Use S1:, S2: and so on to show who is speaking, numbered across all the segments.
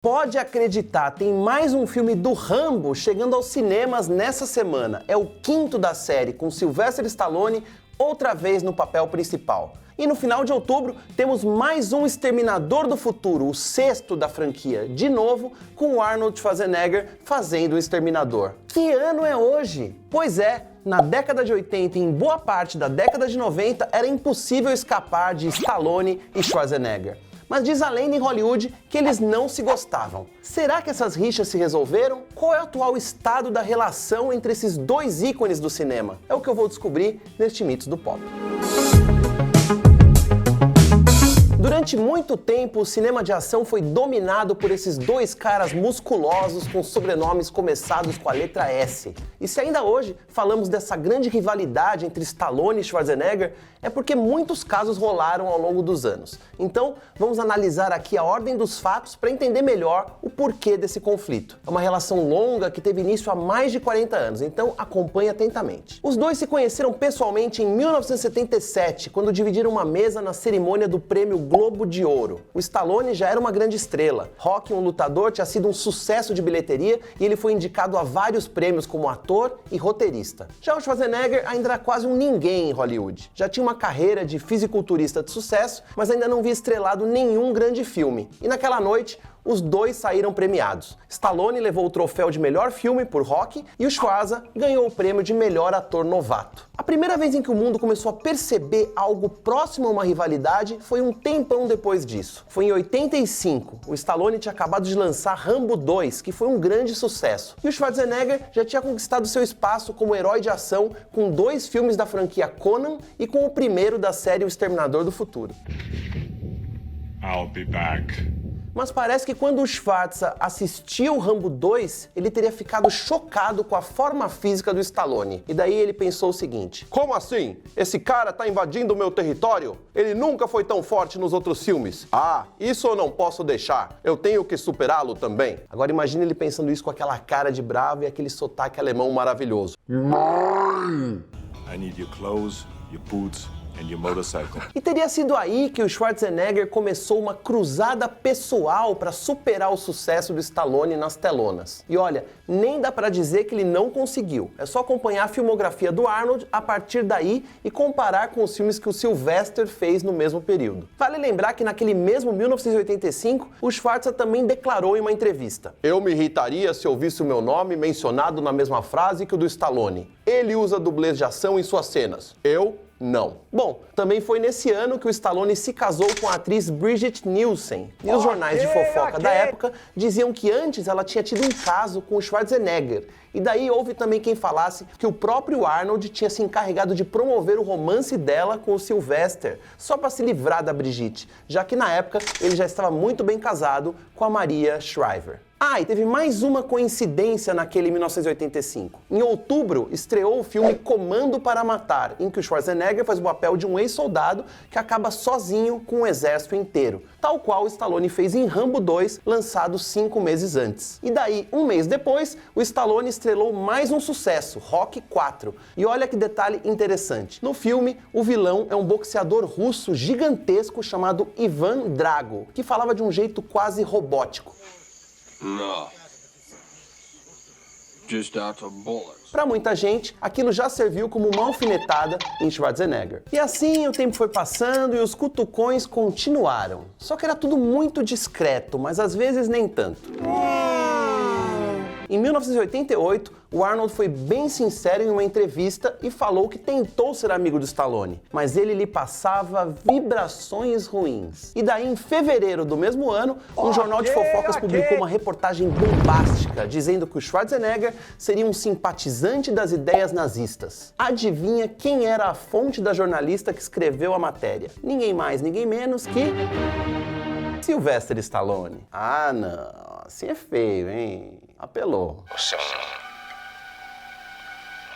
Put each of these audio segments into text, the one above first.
S1: Pode acreditar, tem mais um filme do Rambo chegando aos cinemas nessa semana. É o 5º da série, com Sylvester Stallone outra vez no papel principal. E no final de outubro temos mais um Exterminador do Futuro, o 6º da franquia, de novo com o Arnold Schwarzenegger fazendo o Exterminador. Que ano é hoje? Pois é, na década de 80 e em boa parte da década de 90 era impossível escapar de Stallone e Schwarzenegger. Mas diz a lenda em Hollywood que eles não se gostavam. Será que essas rixas se resolveram? Qual é o atual estado da relação entre esses dois ícones do cinema? É o que eu vou descobrir neste Mitos do Pop. Durante muito tempo, o cinema de ação foi dominado por esses dois caras musculosos com sobrenomes começados com a letra S. E se ainda hoje falamos dessa grande rivalidade entre Stallone e Schwarzenegger, é porque muitos casos rolaram ao longo dos anos. Então, vamos analisar aqui a ordem dos fatos para entender melhor o porquê desse conflito. É uma relação longa que teve início há mais de 40 anos, então acompanhe atentamente. Os dois se conheceram pessoalmente em 1977, quando dividiram uma mesa na cerimônia do prêmio Globo de Ouro. O Stallone já era uma grande estrela. Rocky, um lutador, tinha sido um sucesso de bilheteria e ele foi indicado a vários prêmios como ator e roteirista. Já o Schwarzenegger ainda era quase um ninguém em Hollywood. Já tinha uma carreira de fisiculturista de sucesso, mas ainda não havia estrelado nenhum grande filme. E naquela noite, os dois saíram premiados. Stallone levou o troféu de melhor filme por Rocky e o Schwarza ganhou o prêmio de melhor ator novato. A primeira vez em que o mundo começou a perceber algo próximo a uma rivalidade foi um tempão depois disso. Foi em 85. O Stallone tinha acabado de lançar Rambo 2, que foi um grande sucesso. E o Schwarzenegger já tinha conquistado seu espaço como herói de ação com 2 filmes da franquia Conan e com o primeiro da série O Exterminador do Futuro.
S2: I'll be back.
S1: Mas parece que quando o Schwarza assistiu Rambo 2, ele teria ficado chocado com a forma física do Stallone. E daí ele pensou o seguinte: como assim? Esse cara tá invadindo o meu território? Ele nunca foi tão forte nos outros filmes. Ah, isso eu não posso deixar. Eu tenho que superá-lo também. Agora imagine ele pensando isso com aquela cara de bravo e aquele sotaque alemão maravilhoso.
S2: I need your clothes, your boots, and your motorcycle.
S1: E teria sido aí que o Schwarzenegger começou uma cruzada pessoal para superar o sucesso do Stallone nas telonas. E olha, nem dá para dizer que ele não conseguiu. É só acompanhar a filmografia do Arnold a partir daí e comparar com os filmes que o Sylvester fez no mesmo período. Vale lembrar que naquele mesmo 1985, o Schwarza também declarou em uma entrevista: eu me irritaria se ouvisse o meu nome mencionado na mesma frase que o do Stallone. Ele usa dublês de ação em suas cenas. Eu não. Bom, também foi nesse ano que o Stallone se casou com a atriz Brigitte Nielsen. E os jornais de fofoca da época diziam que antes ela tinha tido um caso com o Schwarzenegger. E daí houve também quem falasse que o próprio Arnold tinha se encarregado de promover o romance dela com o Sylvester, só para se livrar da Brigitte, já que na época ele já estava muito bem casado com a Maria Shriver. Ah, e teve mais uma coincidência naquele 1985. Em outubro, estreou o filme Comando para Matar, em que o Schwarzenegger faz o papel de um ex-soldado que acaba sozinho com um exército inteiro, tal qual o Stallone fez em Rambo 2, lançado 5 meses antes. E daí, um mês depois, o Stallone estrelou mais um sucesso, Rocky 4. E olha que detalhe interessante. No filme, o vilão é um boxeador russo gigantesco chamado Ivan Drago, que falava de um jeito quase robótico.
S3: No. Just out of bullets.
S1: Para muita gente, aquilo já serviu como uma alfinetada em Schwarzenegger. E assim o tempo foi passando e os cutucões continuaram. Só que era tudo muito discreto, mas às vezes nem tanto. Em 1988, o Arnold foi bem sincero em uma entrevista e falou que tentou ser amigo do Stallone, mas ele lhe passava vibrações ruins. E daí, em fevereiro do mesmo ano, um jornal de fofocas publicou uma reportagem bombástica dizendo que o Schwarzenegger seria um simpatizante das ideias nazistas. Adivinha quem era a fonte da jornalista que escreveu a matéria? Ninguém mais, ninguém menos que Sylvester Stallone. Ah, não, assim é feio, hein? Apelou.
S3: Você é um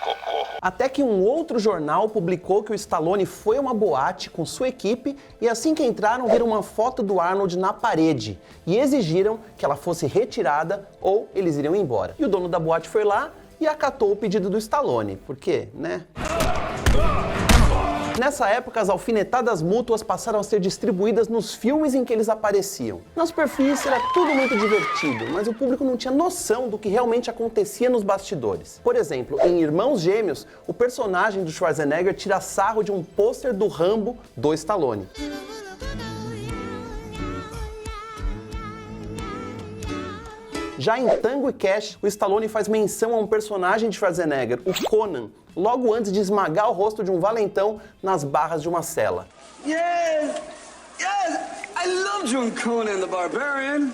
S3: cocô.
S1: Até que um outro jornal publicou que o Stallone foi a uma boate com sua equipe e assim que entraram viram uma foto do Arnold na parede e exigiram que ela fosse retirada ou eles iriam embora. E o dono da boate foi lá e acatou o pedido do Stallone, por quê, né? Nessa época, as alfinetadas mútuas passaram a ser distribuídas nos filmes em que eles apareciam. Na superfície era tudo muito divertido, mas o público não tinha noção do que realmente acontecia nos bastidores. Por exemplo, em Irmãos Gêmeos, o personagem do Schwarzenegger tira sarro de um pôster do Rambo do Stallone. Já em Tango e Cash, o Stallone faz menção a um personagem de Schwarzenegger, o Conan, logo antes de esmagar o rosto de um valentão nas barras de uma cela.
S3: Yes! Yes! I loved you in Conan the Barbarian!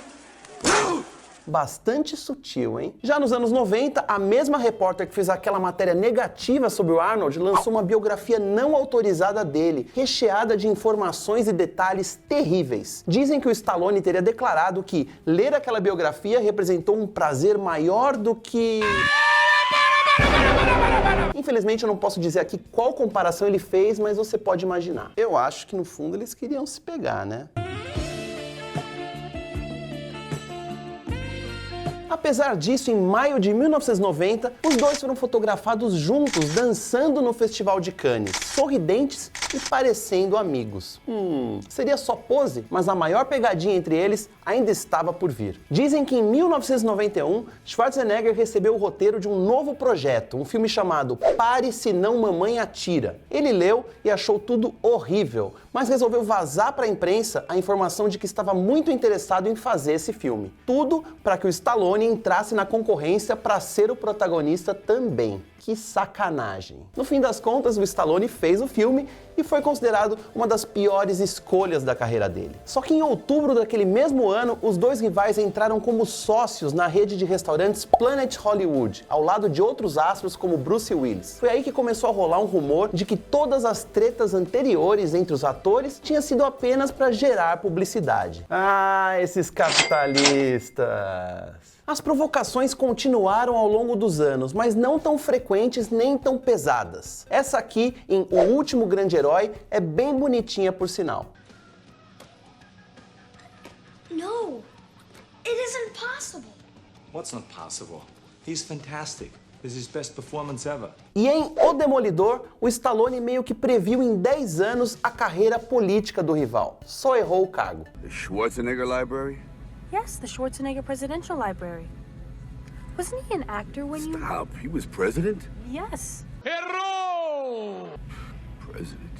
S1: Bastante sutil, hein? Já nos anos 90, a mesma repórter que fez aquela matéria negativa sobre o Arnold lançou uma biografia não autorizada dele, recheada de informações e detalhes terríveis. Dizem que o Stallone teria declarado que ler aquela biografia representou um prazer maior do que... Infelizmente eu não posso dizer aqui qual comparação ele fez, mas você pode imaginar. Eu acho que no fundo eles queriam se pegar, né? Apesar disso, em maio de 1990, os dois foram fotografados juntos, dançando no Festival de Cannes, sorridentes e parecendo amigos. Seria só pose, mas a maior pegadinha entre eles ainda estava por vir. Dizem que em 1991, Schwarzenegger recebeu o roteiro de um novo projeto, um filme chamado Pare Senão Mamãe Atira. Ele leu e achou tudo horrível, mas resolveu vazar para a imprensa a informação de que estava muito interessado em fazer esse filme. Tudo para que o Stallone entrasse na concorrência para ser o protagonista também. Que sacanagem. No fim das contas, o Stallone fez o filme e foi considerado uma das piores escolhas da carreira dele. Só que em outubro daquele mesmo ano, os dois rivais entraram como sócios na rede de restaurantes Planet Hollywood, ao lado de outros astros como Bruce Willis. Foi aí que começou a rolar um rumor de que todas as tretas anteriores entre os atores tinham sido apenas para gerar publicidade. Ah, esses capitalistas! As provocações continuaram ao longo dos anos, mas não tão frequentes nem tão pesadas. Essa aqui, em O Último Grande Herói, é bem bonitinha por sinal.
S4: No, it isn't possible.
S5: What's not possible? He's fantastic. This is his best performance ever.
S1: E em O Demolidor, o Stallone meio que previu em 10 anos a carreira política do rival. Só errou o cargo.
S6: The Schwarzenegger Library?
S7: Yes, the Schwarzenegger Presidential Library. Wasn't he an actor when you...
S6: Stop. He was president?
S7: Yes.
S6: President.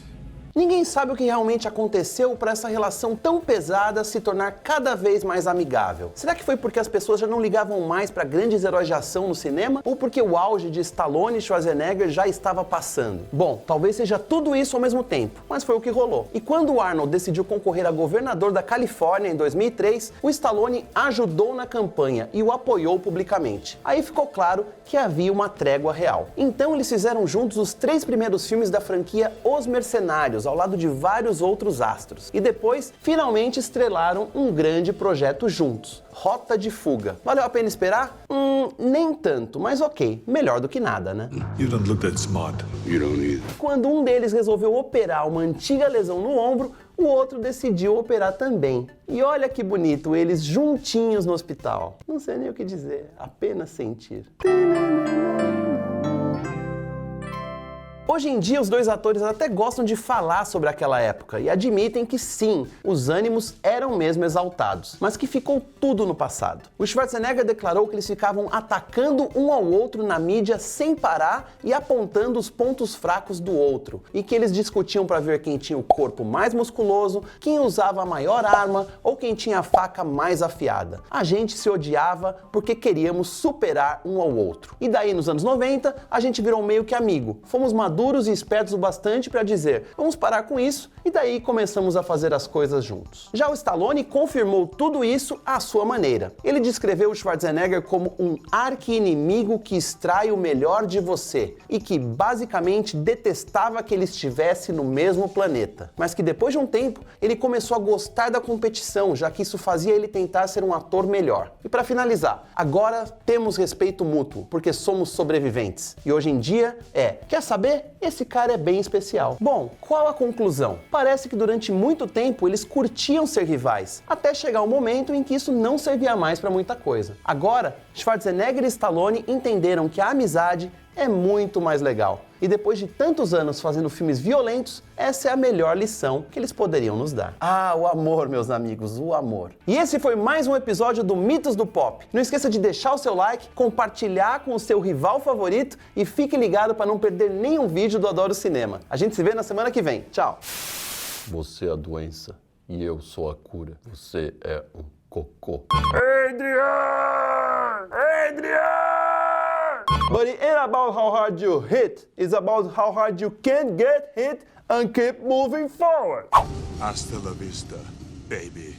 S1: Ninguém sabe o que realmente aconteceu para essa relação tão pesada se tornar cada vez mais amigável. Será que foi porque as pessoas já não ligavam mais para grandes heróis de ação no cinema? Ou porque o auge de Stallone e Schwarzenegger já estava passando? Bom, talvez seja tudo isso ao mesmo tempo, mas foi o que rolou. E quando o Arnold decidiu concorrer a governador da Califórnia em 2003, o Stallone ajudou na campanha e o apoiou publicamente. Aí ficou claro que havia uma trégua real. Então eles fizeram juntos os 3 primeiros filmes da franquia Os Mercenários, ao lado de vários outros astros. E depois, finalmente estrelaram um grande projeto juntos, Rota de Fuga. Valeu a pena esperar? Nem tanto, mas ok, melhor do que nada, né?
S2: You don't look that smart.
S6: You don't either.
S1: Quando um deles resolveu operar uma antiga lesão no ombro, o outro decidiu operar também. E olha que bonito, eles juntinhos no hospital. Não sei nem o que dizer, apenas sentir. Hoje em dia, os dois atores até gostam de falar sobre aquela época e admitem que sim, os ânimos eram mesmo exaltados, mas que ficou tudo no passado. O Schwarzenegger declarou que eles ficavam atacando um ao outro na mídia sem parar e apontando os pontos fracos do outro, e que eles discutiam para ver quem tinha o corpo mais musculoso, quem usava a maior arma ou quem tinha a faca mais afiada. A gente se odiava porque queríamos superar um ao outro. E daí, nos anos 90, a gente virou meio que amigo. Fomos maduros e espertos o bastante para dizer, vamos parar com isso, e daí começamos a fazer as coisas juntos. Já o Stallone confirmou tudo isso à sua maneira. Ele descreveu o Schwarzenegger como um arqui-inimigo que extrai o melhor de você e que basicamente detestava que ele estivesse no mesmo planeta, mas que depois de um tempo ele começou a gostar da competição, já que isso fazia ele tentar ser um ator melhor. E para finalizar, agora temos respeito mútuo, porque somos sobreviventes. E hoje em dia quer saber? Esse cara é bem especial. Bom, qual a conclusão? Parece que durante muito tempo eles curtiam ser rivais, até chegar um momento em que isso não servia mais para muita coisa. Agora, Schwarzenegger e Stallone entenderam que a amizade é muito mais legal E depois de tantos anos fazendo filmes violentos, essa é a melhor lição que eles poderiam nos dar. Ah, o amor, meus amigos, o amor. E esse foi mais um episódio do Mitos do Pop. Não esqueça de deixar o seu like, compartilhar com o seu rival favorito e fique ligado para não perder nenhum vídeo do Adoro Cinema. A gente se vê na semana que vem. Tchau! Você é a doença e eu sou a cura. Você é um cocô. Adrian! But it ain't about how hard you hit. It's about how hard you can get hit and keep moving forward.
S2: Hasta la vista, baby.